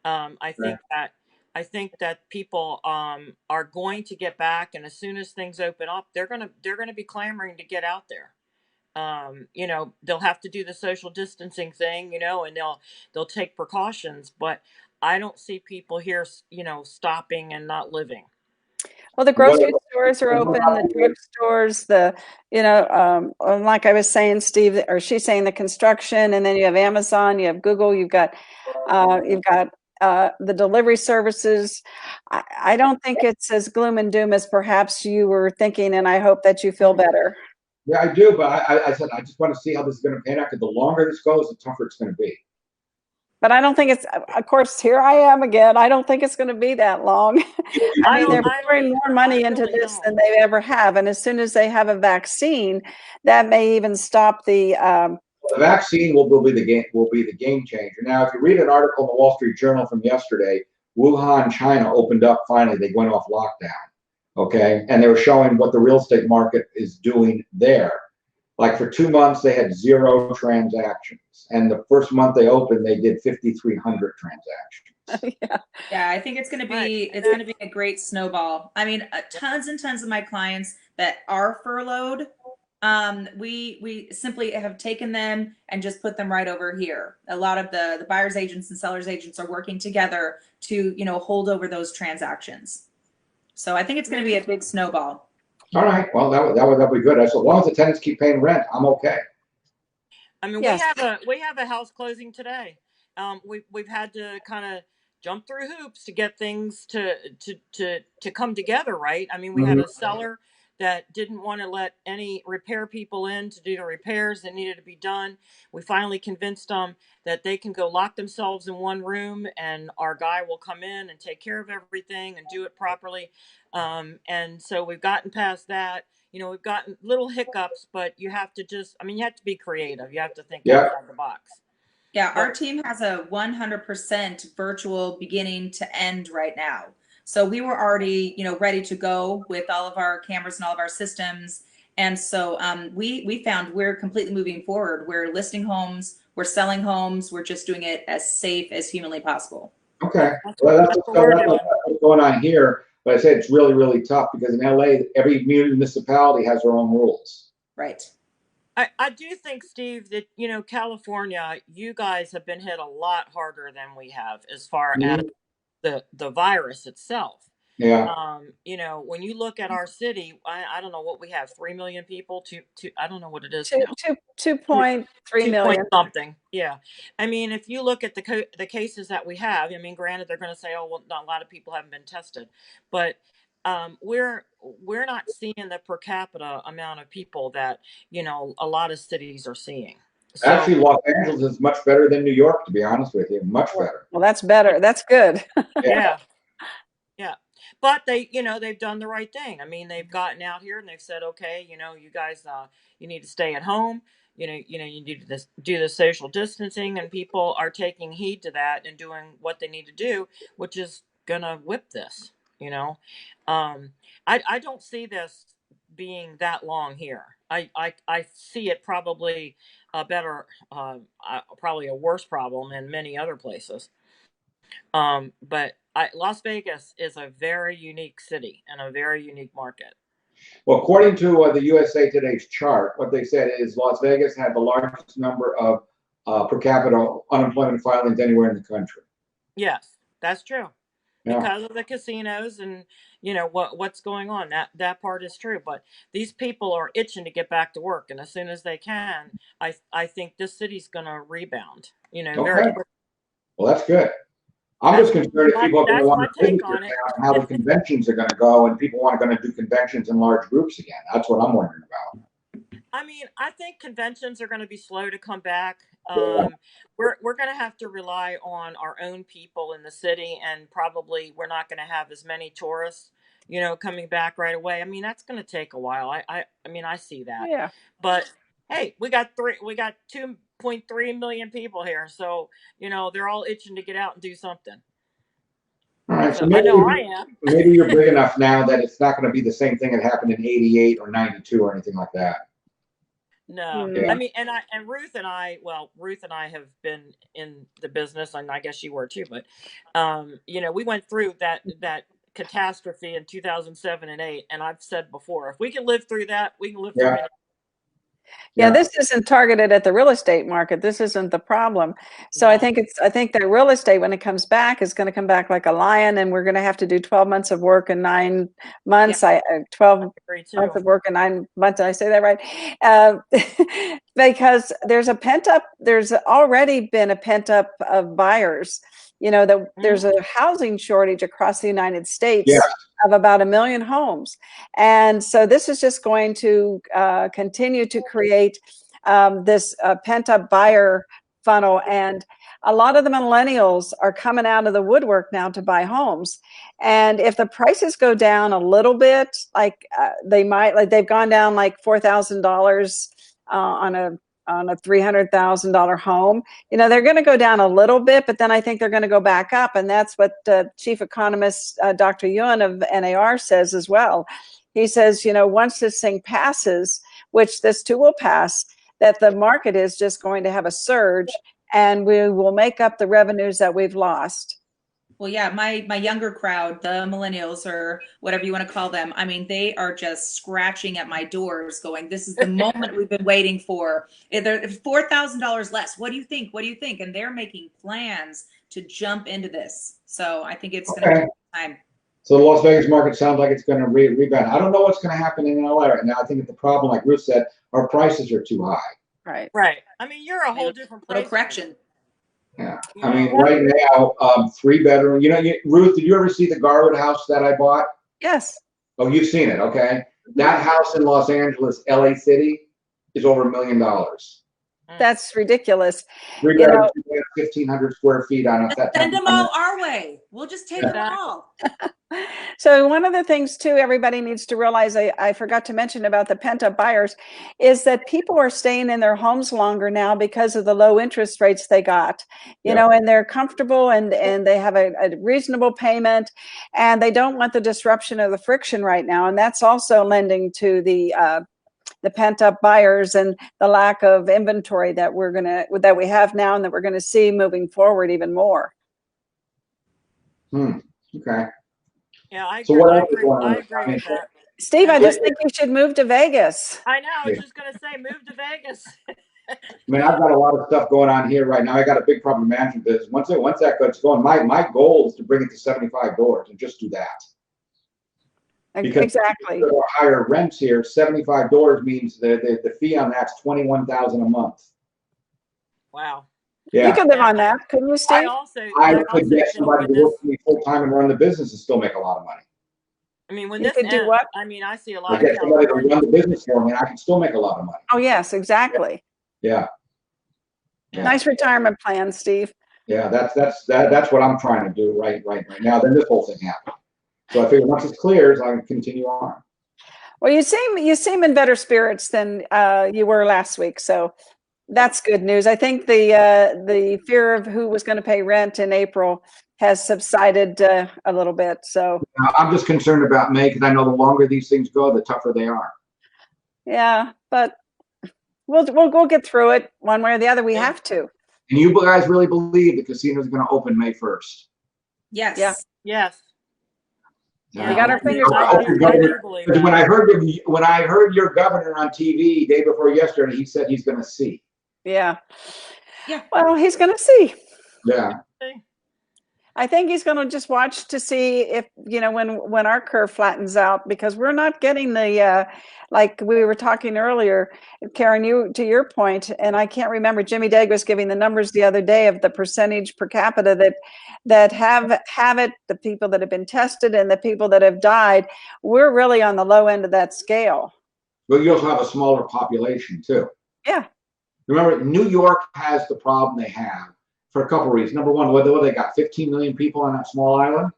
I think that people are going to get back, and as soon as things open up, they're gonna be clamoring to get out there. They'll have to do the social distancing thing, and they'll take precautions, but I don't see people here, stopping and not living. Well, the grocery stores are open, the drugstores, like I was saying, Steve, or she's saying the construction, and then you have Amazon, you have Google, you've got the delivery services. I don't think it's as gloom and doom as perhaps you were thinking, and I hope that you feel better. Yeah, I do, but I said I just want to see how this is going to pan out, because the longer this goes, the tougher it's going to be. But I don't think it's, of course, here I am again. I don't think it's going to be that long. I mean, they're pouring more money into this than they ever have. And as soon as they have a vaccine, that may even stop the vaccine will be the game changer. Now, if you read an article in the Wall Street Journal from yesterday, Wuhan, China opened up finally. They went off lockdown. Okay. And they were showing what the real estate market is doing there. Like for 2 months, they had 0 transactions. And the first month they opened, they did 5,300 transactions. Yeah, I think it's going to be a great snowball. I mean, tons and tons of my clients that are furloughed, we simply have taken them and just put them right over here. A lot of the buyer's agents and seller's agents are working together to, hold over those transactions. So I think it's going to be a big snowball. All right. Well, that would be good. As long as the tenants keep paying rent, I'm okay. I mean, yes. we have a house closing today. We've had to kind of jump through hoops to get things to come together, right? I mean, we had a seller that didn't want to let any repair people in to do the repairs that needed to be done. We finally convinced them that they can go lock themselves in one room and our guy will come in and take care of everything and do it properly. And so we've gotten past that. We've gotten little hiccups, but you have to you have to be creative. You have to think outside the box. Yeah, our team has a 100% virtual beginning to end right now. So we were already, ready to go with all of our cameras and all of our systems. And so we found we're completely moving forward. We're listing homes, we're selling homes, we're just doing it as safe as humanly possible. Okay. Well, that's what's going on here. But I say it's really, really tough because in LA, every municipality has their own rules. Right. I do think, Steve, that, California, you guys have been hit a lot harder than we have as far as the virus itself. Yeah. When you look at our city, I don't know what we have, 3 million people, I don't know what it is now. 2.3 million. Something. Yeah. I mean, if you look at the cases that we have, I mean, granted, they're going to say, oh, well, not a lot of people haven't been tested, but we're not seeing the per capita amount of people that, a lot of cities are seeing. So, actually, Los Angeles is much better than New York, to be honest with you. Much better. Well, that's better. That's good. Yeah. But they've done the right thing. I mean, they've gotten out here and they've said, okay, you guys, you need to stay at home. You need to do the social distancing, and people are taking heed to that and doing what they need to do, which is gonna whip this. I don't see this being that long here. I see it probably probably a worse problem in many other places. But Las Vegas is a very unique city and a very unique market. Well, according to the USA Today's chart, what they said is Las Vegas had the largest number of per capita unemployment filings anywhere in the country. Yes, that's true. Yeah. Because of the casinos and what's going on. That part is true. But these people are itching to get back to work, and as soon as they can, I think this city's going to rebound. Very quickly. Well, that's good. I'm just concerned if people are going to want to visit town, how the conventions are going to go, and people are going to do conventions in large groups again. That's what I'm wondering about. I mean, I think conventions are going to be slow to come back. We're going to have to rely on our own people in the city, and probably we're not going to have as many tourists, coming back right away. I mean, that's going to take a while. I mean, I see that. Yeah. But hey, we got 2.3 million people here, so they're all itching to get out and do something. All right, so maybe, I know I am. Maybe you're big enough now that it's not going to be the same thing that happened in '88 or '92 or anything like that. No, yeah. I mean, and Ruth and I have been in the business, and I guess you were too. But we went through that catastrophe in 2007 and 2008, and I've said before, if we can live through that, we can live through it. Yeah, this isn't targeted at the real estate market. This isn't the problem. So I think that real estate, when it comes back, is going to come back like a lion, and we're going to have to do 12 months of work in 9 months. 12 months of work in 9 months. Did I say that right? Because there's already been a pent up of buyers that there's a housing shortage across the United States Yeah. of about 1 million homes. And so this is just going to continue to create this pent-up buyer funnel. And a lot of the millennials are coming out of the woodwork now to buy homes. And if the prices go down a little bit, they've gone down like $4,000 on a $300,000 home, they're going to go down a little bit, but then I think they're going to go back up. And that's what chief economist Dr. Ewan of NAR says as well. He says, once this thing passes, which this too will pass, that the market is just going to have a surge and we will make up the revenues that we've lost. Well, yeah, my younger crowd, the millennials or whatever you want to call them, I mean, they are just scratching at my doors going, this is the moment we've been waiting for. They're $4,000 less. What do you think? What do you think? And they're making plans to jump into this. So I think it's going to be time. So the Las Vegas market sounds like it's going to rebound. I don't know what's going to happen in LA right now. I think that the problem, like Ruth said, our prices are too high. Right. Right. I mean, you're a whole different place. Little correction. Yeah. I mean, right now, 3-bedroom. Ruth, did you ever see the Garwood house that I bought? Yes. Oh, you've seen it. Okay. That house in Los Angeles, LA City, is over $1 million. That's ridiculous. 3-bedroom, 1,500 square feet on it. Send them all our way. We'll just take them all. So one of the things too, everybody needs to realize, I forgot to mention about the pent-up buyers, is that people are staying in their homes longer now because of the low interest rates they got, and they're comfortable and they have a reasonable payment and they don't want the disruption of the friction right now. And that's also lending to the pent-up buyers and the lack of inventory that we have now and that we're going to see moving forward even more. Okay. Yeah, I agree. So what I else is agree, going on? I agree with that. Steve, I just think you should move to Vegas. I know. I was just going to say, move to Vegas. I mean, I've got a lot of stuff going on here right now. I got a big property management business. Once that gets going, my goal is to bring it to 75 doors and just do that. Because exactly. There are higher rents here. 75 doors means the fee on that's $21,000 a month. Wow. Yeah. You could live on that, couldn't you, Steve? I could get somebody to work for me full time and run the business and still make a lot of money. I mean, when you this could do what? I mean, I see a lot I get somebody to run the business for me and I can still make a lot of money. Oh yes, exactly. Yeah. Nice retirement plan, Steve. Yeah, that's what I'm trying to do right now. Then this whole thing happened. So I figured once it clears, I can continue on. Well, you seem in better spirits than you were last week, so that's good news. I think the fear of who was going to pay rent in April has subsided a little bit. So I'm just concerned about May because I know the longer these things go, the tougher they are. Yeah, but we'll get through it one way or the other. We have to. And you guys really believe the casino is going to open May 1st? Yes. Yeah. Yes. We got our fingers crossed. When I heard your governor on TV day before yesterday, he said he's going to see. Yeah. Yeah. Well, he's going to see. Yeah. I think he's going to just watch to see if, when our curve flattens out, because we're not getting the, like we were talking earlier, Karen, to your point, and I can't remember, Jimmy Dague was giving the numbers the other day of the percentage per capita that have it, the people that have been tested and the people that have died. We're really on the low end of that scale. But you also have a smaller population too. Yeah. Remember, New York has the problem they have for a couple of reasons. Number one, what they got 15 million people on that small island.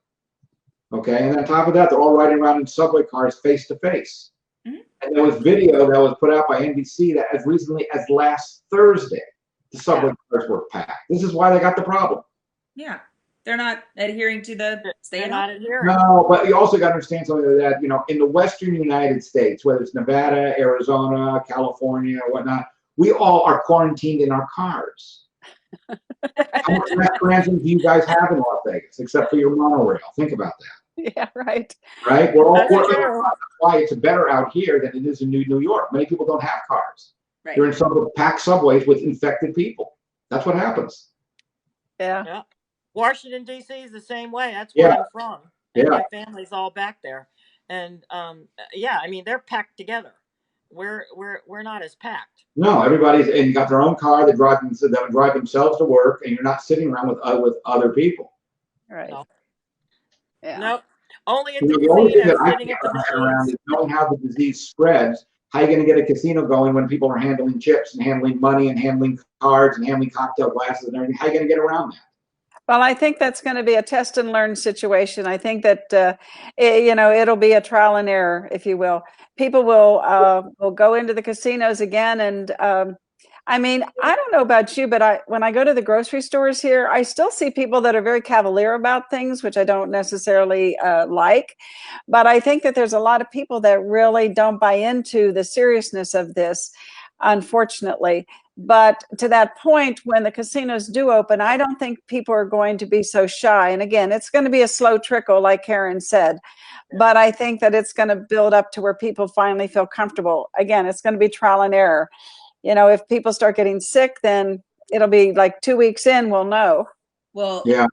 Okay, and on top of that, they're all riding around in subway cars face to face. And there was video that was put out by NBC that as recently as last Thursday, the subway cars were packed. This is why they got the problem. Yeah, they're not adhering to the stay at home. No, but you also got to understand something like that. In the Western United States, whether it's Nevada, Arizona, California, or whatnot, we all are quarantined in our cars. How much restaurants do you guys have in Las Vegas, except for your monorail? Think about that. Yeah, right. Right? We're all quarantined. That's why it's better out here than it is in New York. Many people don't have cars. Right. They're in some of the packed subways with infected people. That's what happens. Yeah. Washington, D.C. is the same way. That's where I'm from. And my family's all back there. And, I mean, they're packed together. we're not as packed. No, everybody's and got their own car. They drive themselves to work, and you're not sitting around with other people. Right. No. Yeah. Nope. Only at You the know, the only thing that casino, I sitting can't at the wrap my head around machines. is knowing how the disease spreads. How are you going to get a casino going when people are handling chips and handling money and handling cards and handling cocktail glasses and everything? How are you going to get around that? Well, I think that's going to be a test and learn situation. I think that you know, it'll be a trial and error, if you will. People will go into the casinos again, and I mean, I don't know about you, but when I go to the grocery stores here, I still see people that are very cavalier about things, which I don't necessarily like. But I think that there's a lot of people that really don't buy into the seriousness of this, unfortunately. But to that point, when the casinos do open, I don't think people are going to be so shy. And again, it's going to be a slow trickle, like Karen said. But I think that it's going to build up to where people finally feel comfortable. Again, it's going to be trial and error. You know, if people start getting sick, then it'll be like 2 weeks in, we'll know. Well, Yeah.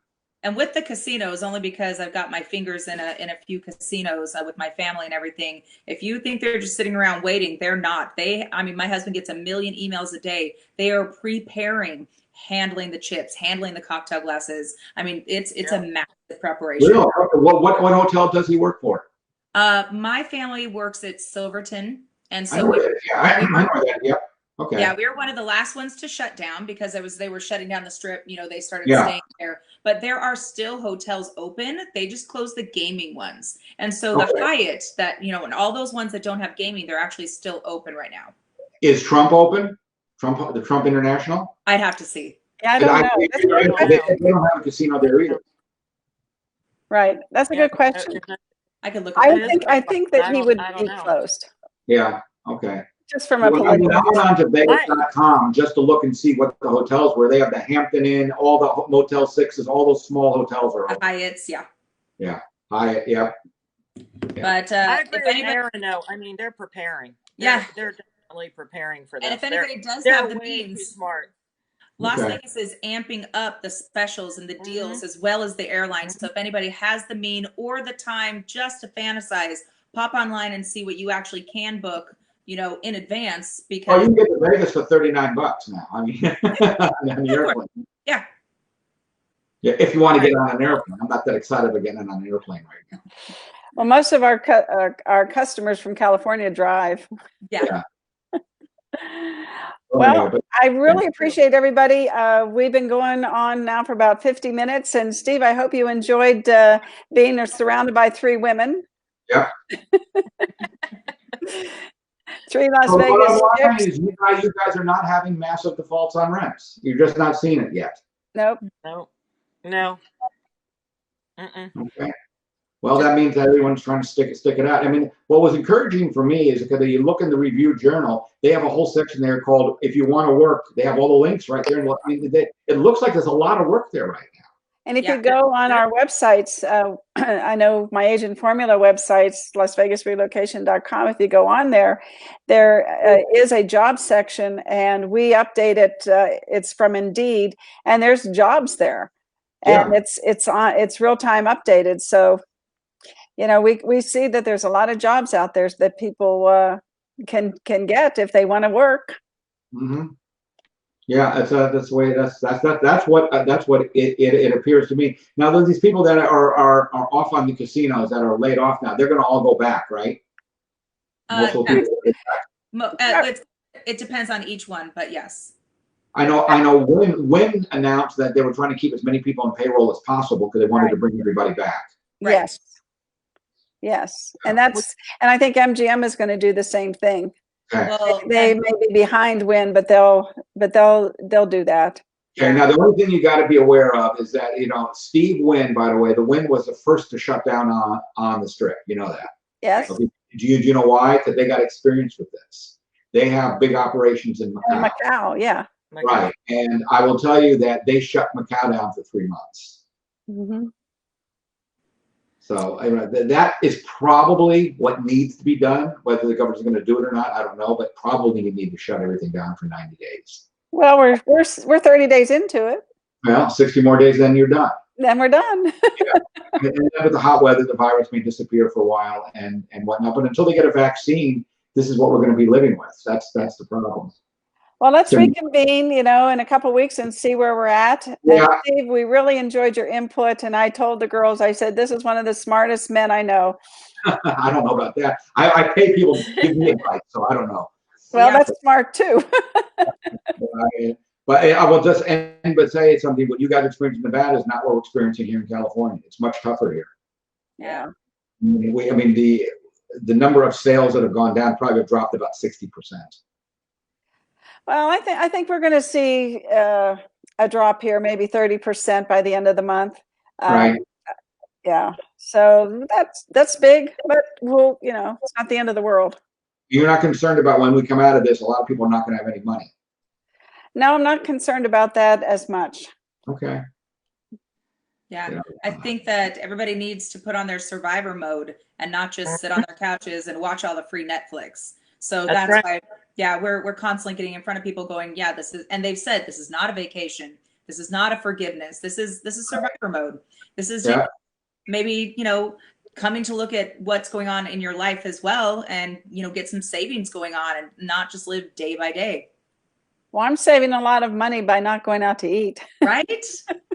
And with the casinos, only because I've got my fingers in a few casinos with my family and everything. If you think they're just sitting around waiting, they're not. I mean, my husband gets 1 million emails a day. They are preparing, handling the chips, handling the cocktail glasses. I mean, it's a massive preparation. Really? What hotel does he work for? My family works at Silverton, and so I know that. Yep. Okay. Yeah, we were one of the last ones to shut down because they were shutting down the strip. You know, they started staying there, but there are still hotels open. They just closed the gaming ones, and so the Hyatt that and all those ones that don't have gaming, they're actually still open right now. Is Trump open? The Trump International? I'd have to see. Yeah, I don't know. They don't have a casino there either. Right, that's a good question. I could look. I think that he would be closed. Yeah. Okay. Just from a political. I went on to Vegas.com just to look and see what the hotels were. They have the Hampton Inn, all the Motel 6s, all those small hotels are open. Hyatts, yeah. Yeah. Hyatt, yeah. But I agree with Erin, though. I mean, they're preparing. They're definitely preparing for this. And if anybody does have the means, smart. Las Vegas is amping up the specials and the deals as well as the airlines. So if anybody has the mean or the time just to fantasize, pop online and see what you actually can book, in advance. Because you can get to Vegas for $39 now. I mean, on the airplane. Yeah. Yeah, if you want to get on an airplane. I'm not that excited about getting on an airplane right now. Well, most of our customers from California drive. Yeah. Well, I really appreciate everybody. We've been going on now for about 50 minutes. And Steve, I hope you enjoyed being surrounded by 3 women. Yeah. 3 Las Vegas chicks. Is you guys are not having massive defaults on rents. You're just not seeing it yet. Nope. No. Okay. Well, that means that everyone's trying to stick it out. I mean, what was encouraging for me is because you look in the Review Journal, they have a whole section there called "If You Want to Work." They have all the links right there. And I mean, it looks like there's a lot of work there right now. And if you go on our websites, I know my Agent Formula websites, LasVegasRelocation.com. If you go on there is a job section, and we update it. It's from Indeed, and there's jobs there, and it's real time updated. So, we see that there's a lot of jobs out there that people can get if they want to work. Mm-hmm. Yeah, that's the way. That's what it appears to me. Now, there's these people that are off on the casinos that are laid off now. They're going to all go back, right? It depends on each one, but yes. I know. Wynn announced that they were trying to keep as many people on payroll as possible because they wanted to bring everybody back. Right. Yes, and I think MGM is going to do the same thing. Okay. Well, they may be behind Wynn, but they'll do that. Okay. Now the only thing you got to be aware of is that Steve Wynn, by the way, the Wynn was the first to shut down on the Strip. You know that. Yes. Okay. Do you know why? Because they got experience with this. They have big operations in Macau. Macau, yeah. Right, and I will tell you that they shut Macau down for 3 months. Mm-hmm. So that is probably what needs to be done. Whether the government's going to do it or not, I don't know. But probably you need to shut everything down for 90 days. Well, we're 30 days into it. Well, 60 more days, then you're done. Then we're done. And then with the hot weather, the virus may disappear for a while and whatnot. But until they get a vaccine, this is what we're going to be living with. That's the problem. Well, let's reconvene, in a couple of weeks and see where we're at. Yeah. And Steve, we really enjoyed your input. And I told the girls, I said, this is one of the smartest men I know. I don't know about that. I pay people to give me advice, so I don't know. Well, that's smart too. But I will just end by saying something. What you guys experience in Nevada is not what we're experiencing here in California. It's much tougher here. Yeah. The number of sales that have gone down probably have dropped about 60%. Well, I think we're going to see a drop here, maybe 30% by the end of the month. Right. Yeah. So that's big, but it's not the end of the world. You're not concerned about when we come out of this, a lot of people are not going to have any money. No, I'm not concerned about that as much. Okay. Yeah, I think that everybody needs to put on their survivor mode and not just sit on their couches and watch all the free Netflix. So that's right. why, yeah, we're constantly getting in front of people going, yeah, this is, and they've said this is not a vacation. This is not a forgiveness. This is survivor mode. This is maybe, coming to look at what's going on in your life as well, and get some savings going on and not just live day by day. Well, I'm saving a lot of money by not going out to eat. Right?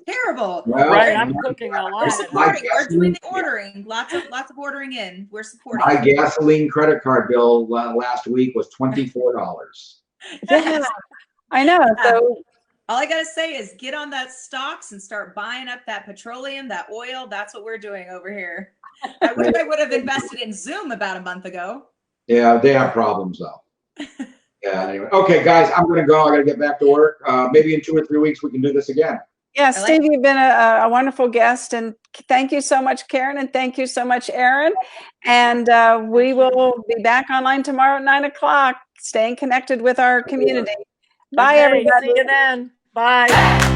Terrible. Well, right. I'm cooking a lot. We're doing the ordering. Lots of ordering in. We're supporting. My gasoline credit card bill last week was $24. Yeah, I know. So all I gotta say is get on that stocks and start buying up that petroleum, that oil. That's what we're doing over here. I wish I would have invested in Zoom about a month ago. Yeah, they have problems though. Yeah. Anyway, okay, guys, I'm gonna go. I gotta get back to work. Maybe in 2 or 3 weeks we can do this again. Yeah, Steve, you've been a wonderful guest, and thank you so much, Karen, and thank you so much, Erin. And we will be back online tomorrow at 9 o'clock, staying connected with our community. Bye, everybody. See you then. Bye.